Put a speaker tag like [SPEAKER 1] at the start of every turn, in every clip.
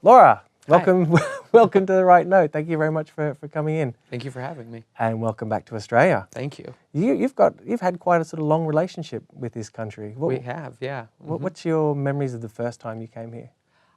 [SPEAKER 1] Laura,
[SPEAKER 2] Hi.
[SPEAKER 1] welcome, welcome to The Right Note. Thank you very much for coming in.
[SPEAKER 2] Thank you for having me.
[SPEAKER 1] And welcome back to Australia.
[SPEAKER 2] Thank you.
[SPEAKER 1] You've had quite a sort of long relationship with this country.
[SPEAKER 2] We have, yeah.
[SPEAKER 1] What's your memories of the first time you came here?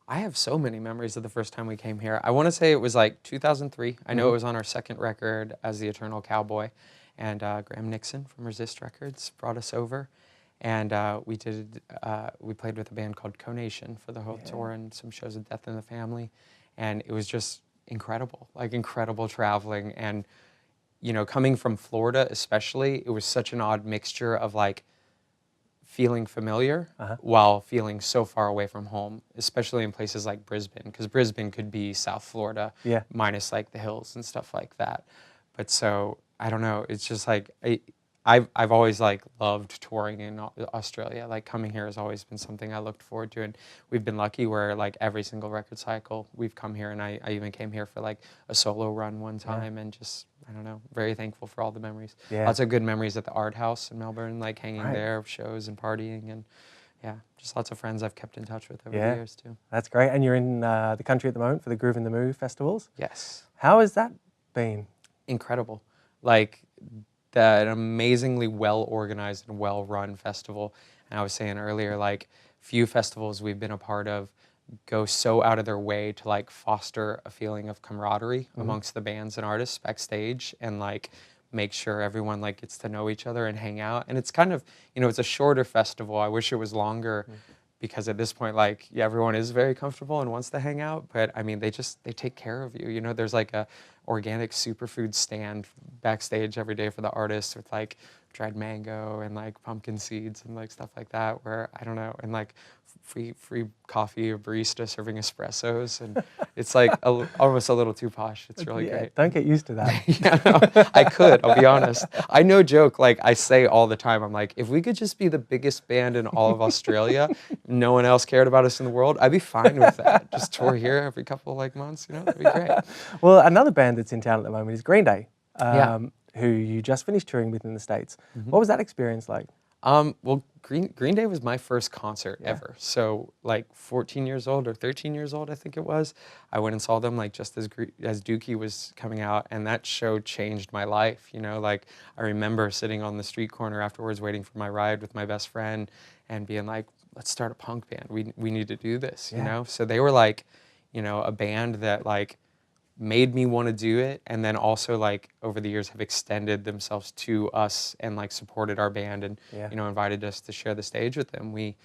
[SPEAKER 2] I have so many memories of the first time we came here. I want to say it was like 2003. I know it was on our second record as the Eternal Cowboy, and Graham Nixon from Resist Records brought us over, and we played with a band called Conation for the whole tour and some shows of Death in the Family, and it was just incredible, like incredible traveling. And you know, coming from Florida especially, it was such an odd mixture of like feeling familiar while feeling so far away from home, especially in places like Brisbane, because Brisbane could be South Florida, minus like the hills and stuff like that. But so, I don't know, it's just like, I've always like loved touring in Australia. Like coming here has always been something I looked forward to, and we've been lucky where like every single record cycle we've come here, and I even came here for like a solo run one time, and just, I don't know, very thankful for all the memories. Lots of good memories at the Art House in Melbourne, like hanging there, shows and partying, and yeah, just lots of friends I've kept in touch with over the years too.
[SPEAKER 1] That's great. And you're in the country at the moment for the Groove in the Move festivals?
[SPEAKER 2] Yes.
[SPEAKER 1] How has that been?
[SPEAKER 2] Incredible. Like, an amazingly well-organized and well-run festival. And I was saying earlier, like, few festivals we've been a part of go so out of their way to like foster a feeling of camaraderie amongst the bands and artists backstage, and like make sure everyone like gets to know each other and hang out. And it's kind of, you know, it's a shorter festival. I wish it was longer, because at this point, like, yeah, everyone is very comfortable and wants to hang out, but I mean, they take care of you. You know, there's like a organic superfood stand backstage every day for the artists with like dried mango and like pumpkin seeds and like stuff like that, where, I don't know, and like free coffee, a barista serving espressos, and it's like almost a little too posh. It's really great.
[SPEAKER 1] Don't get used to that.
[SPEAKER 2] Yeah, no, I could, I'll be honest. I no joke, like I say all the time, I'm like, if we could just be the biggest band in all of Australia, no one else cared about us in the world, I'd be fine with that. Just tour here every couple of like months, you know, that'd be great.
[SPEAKER 1] Well, another band that's in town at the moment is Green Day, who you just finished touring with in the States. What was that experience like?
[SPEAKER 2] Well, Green Day was my first concert ever. So like 14 years old or 13 years old, I think it was. I went and saw them like just as Dookie was coming out, and that show changed my life. You know, like I remember sitting on the street corner afterwards waiting for my ride with my best friend and being like, let's start a punk band. We need to do this, you know? So they were like, you know, a band that like made me want to do it, and then also like over the years have extended themselves to us and like supported our band, and you know, invited us to share the stage with them. We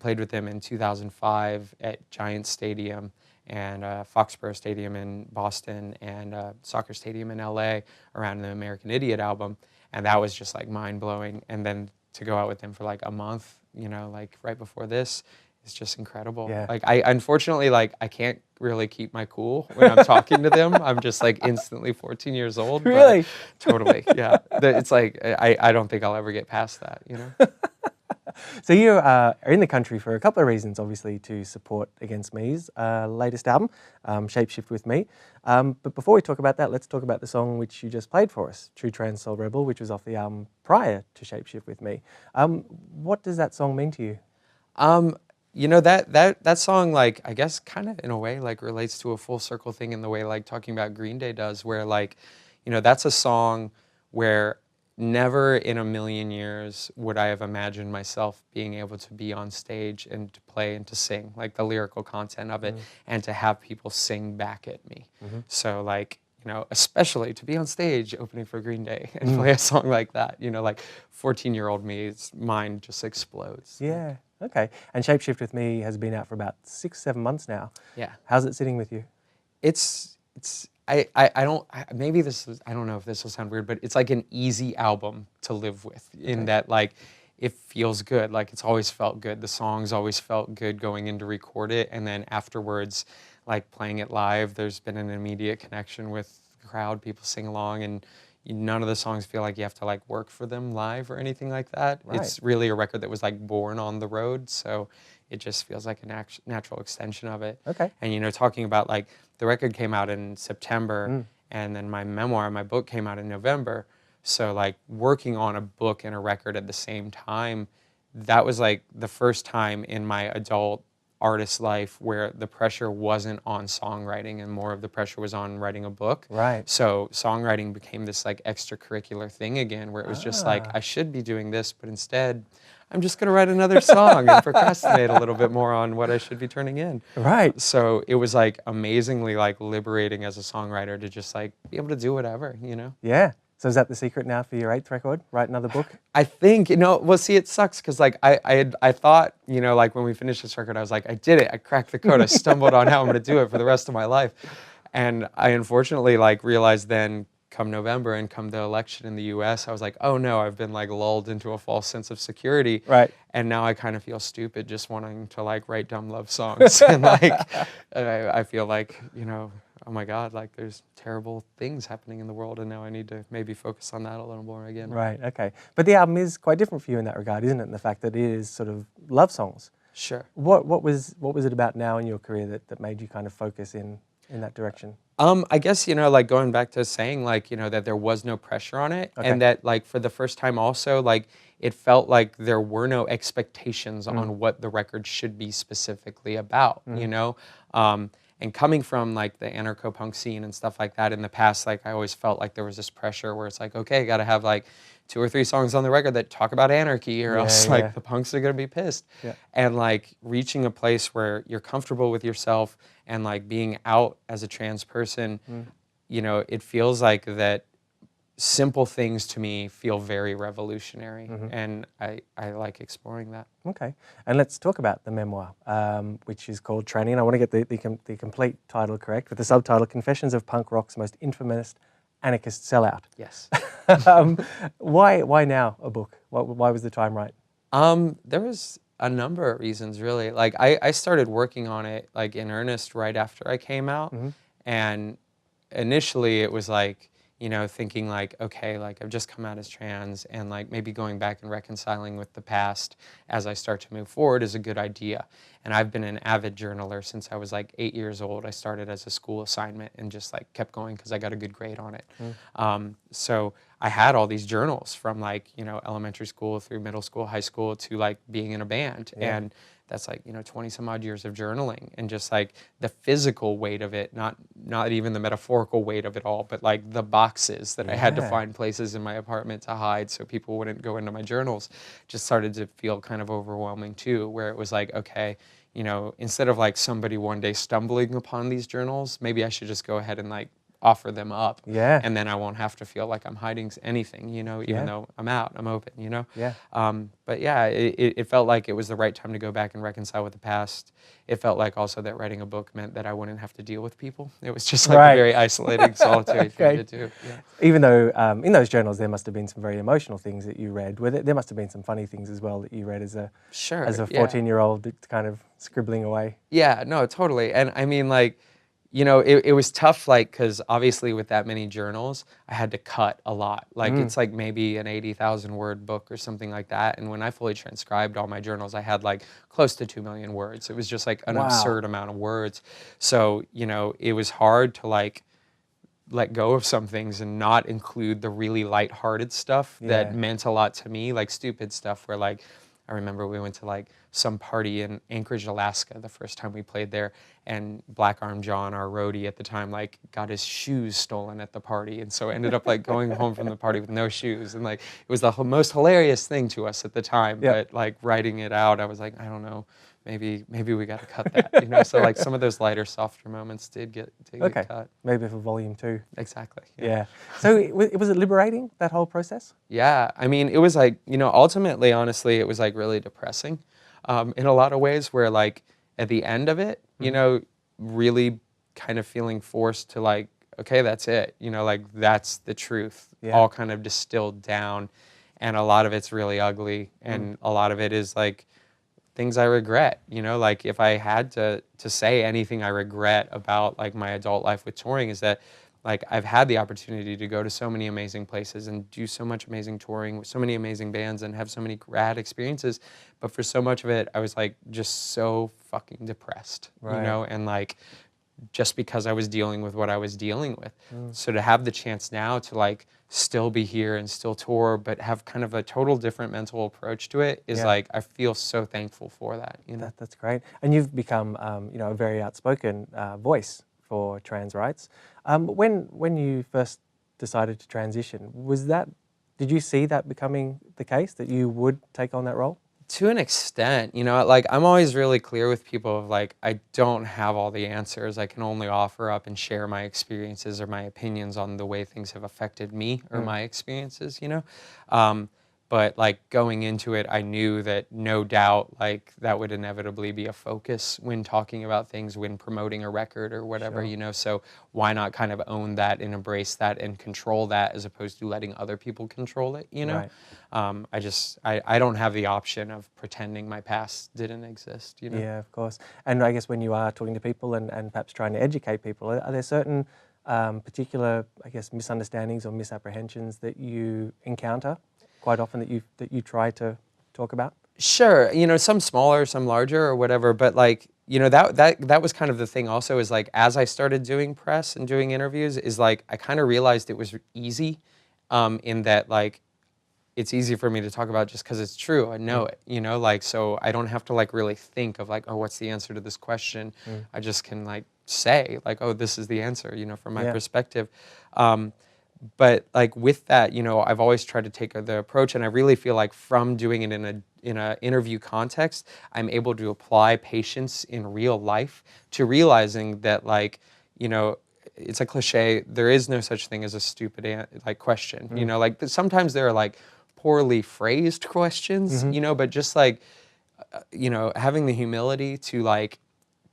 [SPEAKER 2] played with them in 2005 at Giants Stadium and Foxborough Stadium in Boston and Soccer Stadium in LA around the American Idiot album, and that was just like mind-blowing. And then to go out with them for like a month, you know, like right before this, it's just incredible. Like I unfortunately, like I can't really keep my cool when I'm talking to them. I'm just like instantly 14 years old.
[SPEAKER 1] Really?
[SPEAKER 2] Totally, yeah. It's like I don't think I'll ever get past that, you know?
[SPEAKER 1] So you are in the country for a couple of reasons, obviously, to support Against Me's latest album, Shapeshift with Me. But before we talk about that, let's talk about the song which you just played for us, True Trans Soul Rebel, which was off the album prior to Shapeshift with Me. What does that song mean to you?
[SPEAKER 2] You know, that song, like, I guess kind of in a way, like, relates to a full circle thing in the way, like, talking about Green Day does, where, like, you know, that's a song where never in a million years would I have imagined myself being able to be on stage and to play and to sing, like, the lyrical content of it, and to have people sing back at me. So, like, you know, especially to be on stage opening for Green Day and play a song like that, you know, like 14-year-old me's mind just explodes.
[SPEAKER 1] Yeah, okay. And Shapeshift with Me has been out for about 6-7 months now.
[SPEAKER 2] Yeah.
[SPEAKER 1] How's it sitting with you?
[SPEAKER 2] I don't know if this will sound weird, but it's like an easy album to live with in that like it feels good. Like it's always felt good. The songs always felt good going in to record it, and then afterwards, like playing it live, there's been an immediate connection with the crowd. People sing along, and none of the songs feel like you have to like work for them live or anything like that. It's really a record that was like born on the road, so it just feels like a natural extension of it.
[SPEAKER 1] Okay.
[SPEAKER 2] And you know, talking about like the record came out in September, and then my memoir, my book came out in November. So like working on a book and a record at the same time, that was like the first time in my adult artist life where the pressure wasn't on songwriting and more of the pressure was on writing a book.
[SPEAKER 1] Right.
[SPEAKER 2] So songwriting became this like extracurricular thing again where it was just like, I should be doing this, but instead I'm just going to write another song and procrastinate a little bit more on what I should be turning in.
[SPEAKER 1] Right.
[SPEAKER 2] So it was like amazingly like liberating as a songwriter to just like be able to do whatever, you know?
[SPEAKER 1] Yeah. So is that the secret now for your 8th record? Write another book?
[SPEAKER 2] I think, you know, well, see, it sucks because like I thought, you know, like when we finished this record, I was like, I did it. I cracked the code. I stumbled on how I'm going to do it for the rest of my life. And I unfortunately like realized then come November and come the election in the US, I was like, oh no, I've been like lulled into a false sense of security.
[SPEAKER 1] Right.
[SPEAKER 2] And now I kind of feel stupid just wanting to like write dumb love songs. And like, I feel like, you know, oh my God, like there's terrible things happening in the world and now I need to maybe focus on that a little more again.
[SPEAKER 1] Right, okay. But the album is quite different for you in that regard, isn't it? In the fact that it is sort of love songs.
[SPEAKER 2] Sure.
[SPEAKER 1] What was it about now in your career that made you kind of focus in that direction?
[SPEAKER 2] I guess, you know, like going back to saying like, you know, that there was no pressure on it and that like for the first time also like it felt like there were no expectations on what the record should be specifically about, you know? And coming from like the anarcho-punk scene and stuff like that in the past, like I always felt like there was this pressure where it's like, okay, got to have like 2 or 3 songs on the record that talk about anarchy or else like the punks are going to be pissed. Yeah. And like reaching a place where you're comfortable with yourself and like being out as a trans person, you know, it feels like that simple things to me feel very revolutionary and I like exploring that.
[SPEAKER 1] Okay, and let's talk about the memoir, which is called Training. And I want to get the complete title correct with the subtitle, Confessions of Punk Rock's Most Infamous Anarchist Sellout.
[SPEAKER 2] Yes.
[SPEAKER 1] Why now a book? Why was the time right?
[SPEAKER 2] There was a number of reasons really. Like I started working on it like in earnest right after I came out and initially it was like, you know, thinking like, okay, like I've just come out as trans and like maybe going back and reconciling with the past as I start to move forward is a good idea. And I've been an avid journaler since I was like 8 years old. I started as a school assignment and just like kept going because I got a good grade on it. So I had all these journals from like, you know, elementary school through middle school, high school to like being in a band. And that's like, you know, 20 some odd years of journaling and just like the physical weight of it, not even the metaphorical weight of it all, but like the boxes that I had to find places in my apartment to hide so people wouldn't go into my journals just started to feel kind of overwhelming too, where it was like, okay, you know, instead of like somebody one day stumbling upon these journals, maybe I should just go ahead and like offer them up. Yeah. And then I won't have to feel like I'm hiding anything, you know, even though I'm out, I'm open, you know? Yeah. But yeah, it felt like it was the right time to go back and reconcile with the past. It felt like also that writing a book meant that I wouldn't have to deal with people. It was just like a very isolating, solitary thing to do. Yeah.
[SPEAKER 1] Even though in those journals there must have been some very emotional things that you read. There must have been some funny things as well that you read as a 14-year-old kind of scribbling away.
[SPEAKER 2] Yeah, no, totally. And I mean, like, you know, it was tough, like, because obviously with that many journals, I had to cut a lot. Like, it's like maybe an 80,000 word book or something like that. And when I fully transcribed all my journals, I had like close to 2 million words. It was just like an absurd amount of words. So, you know, it was hard to like let go of some things and not include the really lighthearted stuff that meant a lot to me, like stupid stuff where like, I remember we went to like some party in Anchorage, Alaska the first time we played there, and Black Arm John, our roadie at the time, like got his shoes stolen at the party, and so ended up like going home from the party with no shoes, and like it was the most hilarious thing to us at the time. But like writing it out, I was like, I don't know, maybe we got to cut that, you know. So like some of those lighter, softer moments did get cut.
[SPEAKER 1] Maybe for volume 2.
[SPEAKER 2] Exactly.
[SPEAKER 1] Yeah. So was it liberating, that whole process?
[SPEAKER 2] Yeah. I mean, it was like, you know, ultimately, honestly, it was like really depressing in a lot of ways where like at the end of it, you know, really kind of feeling forced to like, okay, that's it. You know, like that's the truth, all kind of distilled down. And a lot of it's really ugly. And a lot of it is like things I regret, you know, like if I had to say anything I regret about like my adult life with touring is that like I've had the opportunity to go to so many amazing places and do so much amazing touring with so many amazing bands and have so many rad experiences. But for so much of it, I was like just so fucking depressed, you know, and like just because I was dealing with what I was dealing with. So to have the chance now to like still be here and still tour, but have kind of a total different mental approach to it is like, I feel so thankful for that, you know?
[SPEAKER 1] That's great. And you've become, you know, a very outspoken voice for trans rights. When you first decided to transition, did you see that becoming the case, that you would take on that role?
[SPEAKER 2] To an extent, you know, like I'm always really clear with people of like, I don't have all the answers. I can only offer up and share my experiences or my opinions on the way things have affected me or my experiences, you know? But like going into it, I knew that no doubt like that would inevitably be a focus when talking about things, when promoting a record or whatever, you know? So why not kind of own that and embrace that and control that as opposed to letting other people control it, you know? I don't have the option of pretending my past didn't exist, you know?
[SPEAKER 1] Yeah, of course. And I guess when you are talking to people and perhaps trying to educate people, are there certain particular, I guess, misunderstandings or misapprehensions that you encounter quite often that you try to talk about?
[SPEAKER 2] Sure, you know, some smaller, some larger or whatever, but like, you know, that was kind of the thing also is like, as I started doing press and doing interviews is like, I kind of realized it was easy in that like, it's easy for me to talk about just because it's true. I know it, you know, like, so I don't have to like really think of like, oh, what's the answer to this question? I just can like say like, oh, this is the answer, you know, from my perspective. But like with that, you know, I've always tried to take the approach, and I really feel like from doing it in a interview context, I'm able to apply patience in real life to realizing that like, you know, it's a cliche. There is no such thing as a stupid like question. You know, like sometimes there are like poorly phrased questions. You know, but just like, you know, having the humility to like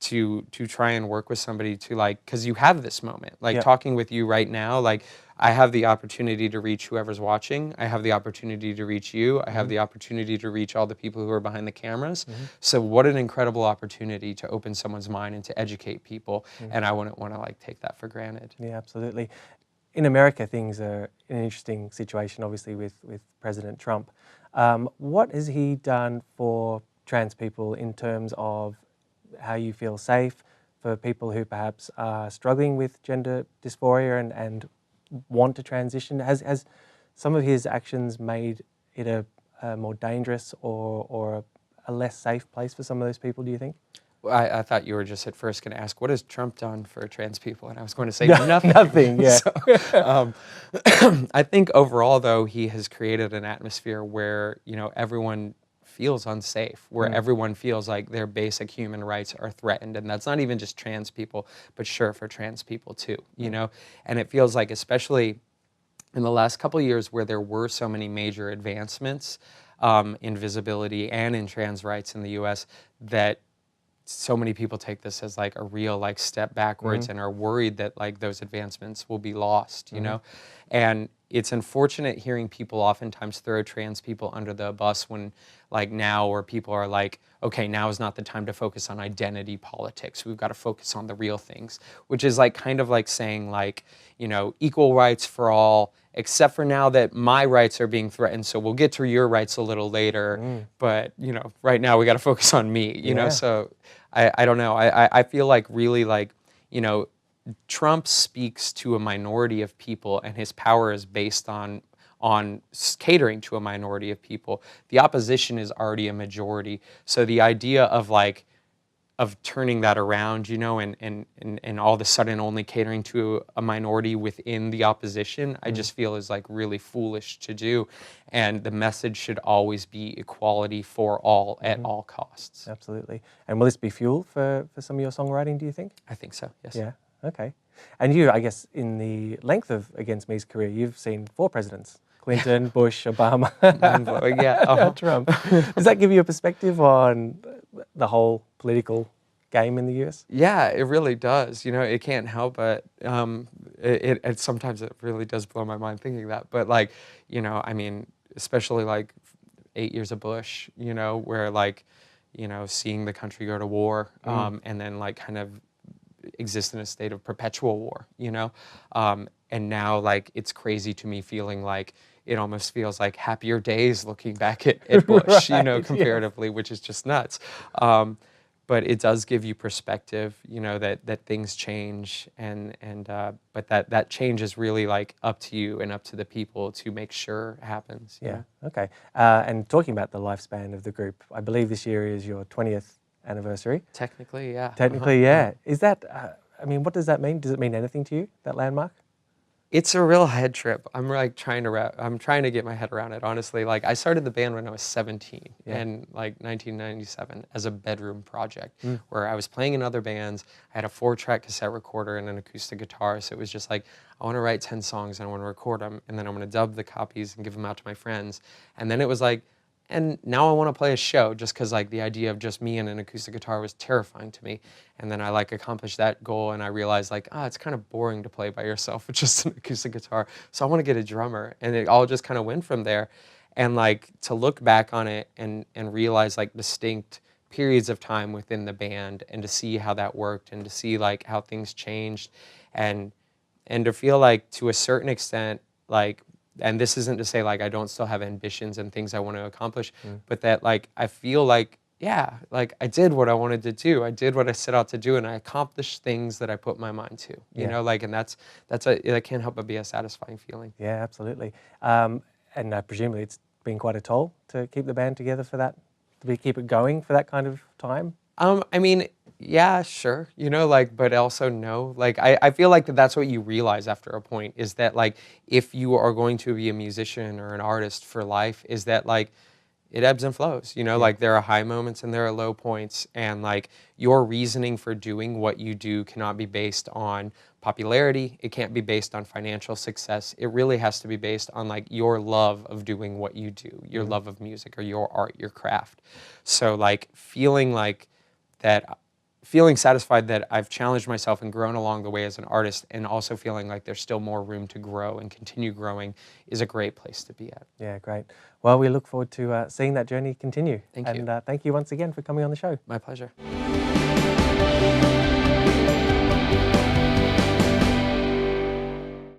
[SPEAKER 2] to try and work with somebody to like, because you have this moment, like talking with you right now, like I have the opportunity to reach whoever's watching. I have the opportunity to reach you. I have the opportunity to reach all the people who are behind the cameras. So what an incredible opportunity to open someone's mind and to educate people. And I wouldn't want to like take that for granted.
[SPEAKER 1] Yeah, absolutely. In America, things are in an interesting situation, obviously, with President Trump. What has he done for trans people in terms of how you feel safe for people who perhaps are struggling with gender dysphoria and want to transition? Has some of his actions made it a more dangerous or a less safe place for some of those people, do you think?
[SPEAKER 2] Well, I thought you were just at first going to ask, what has Trump done for trans people? And I was going to say nothing.
[SPEAKER 1] Nothing, yeah.
[SPEAKER 2] So, I think overall, though, he has created an atmosphere where, you know, everyone feels unsafe, where everyone feels like their basic human rights are threatened. And that's not even just trans people, but sure, for trans people too, you know? And it feels like, especially in the last couple of years where there were so many major advancements in visibility and in trans rights in the US, that so many people take this as like a real like step backwards and are worried that like those advancements will be lost, you know? And it's unfortunate hearing people oftentimes throw trans people under the bus when like now where people are like, okay, now is not the time to focus on identity politics. We've got to focus on the real things, which is like kind of like saying like, you know, equal rights for all, except for now that my rights are being threatened. So we'll get to your rights a little later. But, you know, right now we got to focus on me, you know? So I don't know. I feel like really like, you know, Trump speaks to a minority of people and his power is based on catering to a minority of people. The opposition is already a majority. So the idea of like, of turning that around, you know, and all of a sudden only catering to a minority within the opposition, I just feel is like really foolish to do. And the message should always be equality for all at all costs.
[SPEAKER 1] Absolutely. And will this be fuel for some of your songwriting, do you think?
[SPEAKER 2] I think so, yes.
[SPEAKER 1] Yeah, okay. And you, I guess, in the length of Against Me's career, you've seen 4 presidents. Clinton, Bush, Obama, Trump. Does that give you a perspective on the whole political game in the US?
[SPEAKER 2] Yeah, it really does. You know, it can't help but it sometimes it really does blow my mind thinking that. But like, you know, I mean, especially like 8 years of Bush, you know, where like, you know, seeing the country go to war and then like kind of exist in a state of perpetual war, you know? And now like it's crazy to me feeling like it almost feels like happier days looking back at Bush, you know, comparatively, which is just nuts. but it does give you perspective, you know, that things change, but that change is really like up to you and up to the people to make sure it happens. You know?
[SPEAKER 1] Okay. And talking about the lifespan of the group, I believe this year is your 20th anniversary.
[SPEAKER 2] Technically, yeah.
[SPEAKER 1] Technically, yeah. Is that, I mean, what does that mean? Does it mean anything to you, that landmark?
[SPEAKER 2] It's a real head trip. I'm like I'm trying to get my head around it, honestly. Like I started the band when I was 17 in like 1997 as a bedroom project where I was playing in other bands. I had a 4-track cassette recorder and an acoustic guitar. So it was just like, I want to write 10 songs and I want to record them. And then I'm going to dub the copies and give them out to my friends. And then it was like, and now I want to play a show just because like the idea of just me and an acoustic guitar was terrifying to me. And then I like accomplished that goal and I realized like, it's kind of boring to play by yourself with just an acoustic guitar. So I want to get a drummer. And it all just kind of went from there. And like to look back on it and realize like distinct periods of time within the band and to see how that worked and to see like how things changed and to feel like to a certain extent like, and this isn't to say like I don't still have ambitions and things I want to accomplish, but that like I feel like, yeah, like I did what I wanted to do. I did what I set out to do and I accomplished things that I put my mind to, you know, like, and that can't help but be a satisfying feeling.
[SPEAKER 1] Yeah, absolutely. And presumably it's been quite a toll to keep the band together for that, keep it going for that kind of time?
[SPEAKER 2] I mean, yeah, sure, you know, like, but also no. Like, I feel like that's what you realize after a point is that, like, if you are going to be a musician or an artist for life, is that, like, it ebbs and flows, you know, like, there are high moments and there are low points, and, like, your reasoning for doing what you do cannot be based on popularity. It can't be based on financial success. It really has to be based on, like, your love of doing what you do, your love of music or your art, your craft. So, like, feeling satisfied that I've challenged myself and grown along the way as an artist and also feeling like there's still more room to grow and continue growing is a great place to be at.
[SPEAKER 1] Yeah, great. Well, we look forward to seeing that journey continue.
[SPEAKER 2] Thank you.
[SPEAKER 1] And thank you once again for coming on the show.
[SPEAKER 2] My pleasure.